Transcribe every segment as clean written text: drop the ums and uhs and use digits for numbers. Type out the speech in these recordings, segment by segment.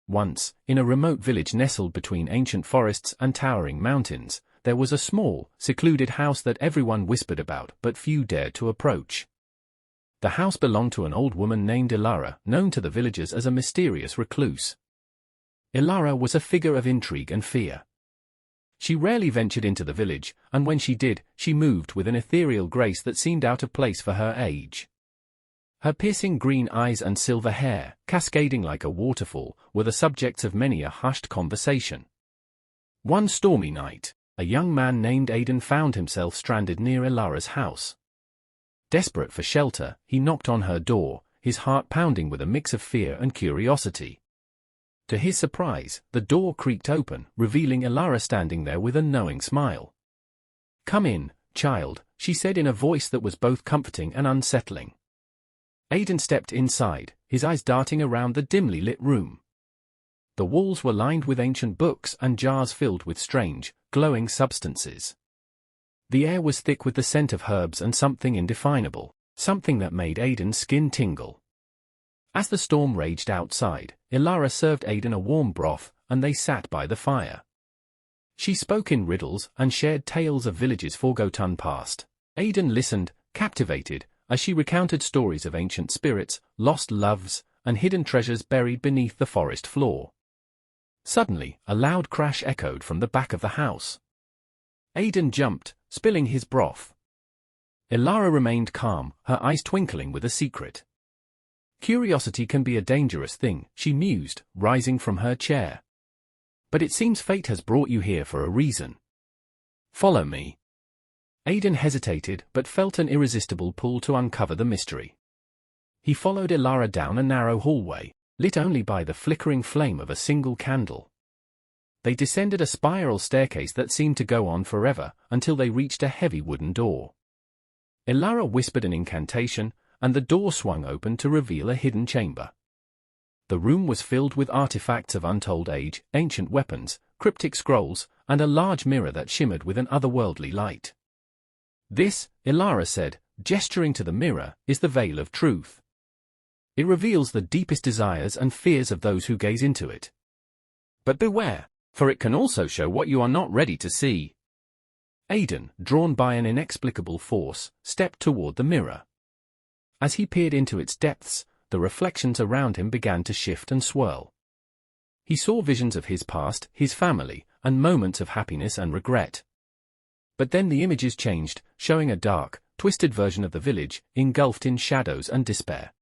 Once, in a remote village nestled between ancient forests and towering mountains, there was a small, secluded house that everyone whispered about but few dared to approach. The house belonged to an old woman named Ilara, known to the villagers as a mysterious recluse. Ilara was a figure of intrigue and fear. She rarely ventured into the village, and when she did, she moved with an ethereal grace that seemed out of place for her age. Her piercing green eyes and silver hair, cascading like a waterfall, were the subjects of many a hushed conversation. One stormy night, a young man named Aidan found himself stranded near Ilara's house. Desperate for shelter, he knocked on her door, his heart pounding with a mix of fear and curiosity. To his surprise, the door creaked open, revealing Ilara standing there with a knowing smile. "Come in, child," she said in a voice that was both comforting and unsettling. Aidan stepped inside, his eyes darting around the dimly lit room. The walls were lined with ancient books and jars filled with strange, glowing substances. The air was thick with the scent of herbs and something indefinable, something that made Aidan's skin tingle. As the storm raged outside, Ilara served Aidan a warm broth, and they sat by the fire. She spoke in riddles and shared tales of villages forgotten past. Aidan listened, captivated, as she recounted stories of ancient spirits, lost loves, and hidden treasures buried beneath the forest floor. Suddenly, a loud crash echoed from the back of the house. Aidan jumped, spilling his broth. Ilara remained calm, her eyes twinkling with a secret. Curiosity can be a dangerous thing, she mused, rising from her chair. But it seems fate has brought you here for a reason. Follow me. Aidan hesitated but felt an irresistible pull to uncover the mystery. He followed Ilara down a narrow hallway, lit only by the flickering flame of a single candle. They descended a spiral staircase that seemed to go on forever, until they reached a heavy wooden door. Ilara whispered an incantation, and the door swung open to reveal a hidden chamber. The room was filled with artifacts of untold age, ancient weapons, cryptic scrolls, and a large mirror that shimmered with an otherworldly light. "This," Ilara said, gesturing to the mirror, "is the veil of truth. It reveals the deepest desires and fears of those who gaze into it. But beware, for it can also show what you are not ready to see." Aidan, drawn by an inexplicable force, stepped toward the mirror. As he peered into its depths, the reflections around him began to shift and swirl. He saw visions of his past, his family, and moments of happiness and regret. But then the images changed, showing a dark, twisted version of the village, engulfed in shadows and despair.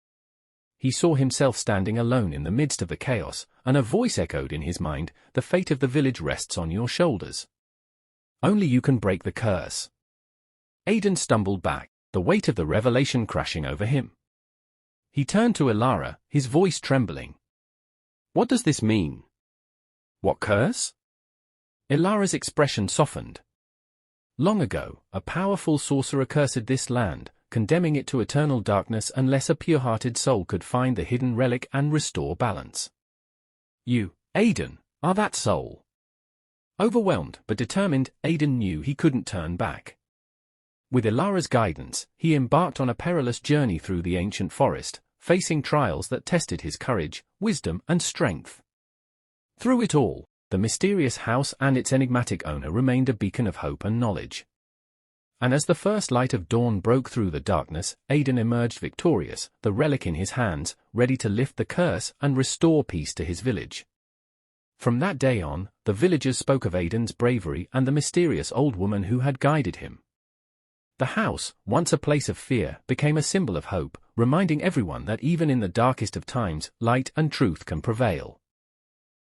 He saw himself standing alone in the midst of the chaos, and a voice echoed in his mind, "The fate of the village rests on your shoulders. Only you can break the curse." Aidan stumbled back, the weight of the revelation crashing over him. He turned to Ilara, his voice trembling. "What does this mean?" "What curse?" Ilara's expression softened. "Long ago, a powerful sorcerer cursed this land, condemning it to eternal darkness unless a pure-hearted soul could find the hidden relic and restore balance. You, Aidan, are that soul." Overwhelmed but determined, Aidan knew he couldn't turn back. With Ilara's guidance, he embarked on a perilous journey through the ancient forest, facing trials that tested his courage, wisdom, and strength. Through it all, the mysterious house and its enigmatic owner remained a beacon of hope and knowledge. And as the first light of dawn broke through the darkness, Aidan emerged victorious, the relic in his hands, ready to lift the curse and restore peace to his village. From that day on, the villagers spoke of Aidan's bravery and the mysterious old woman who had guided him. The house, once a place of fear, became a symbol of hope, reminding everyone that even in the darkest of times, light and truth can prevail.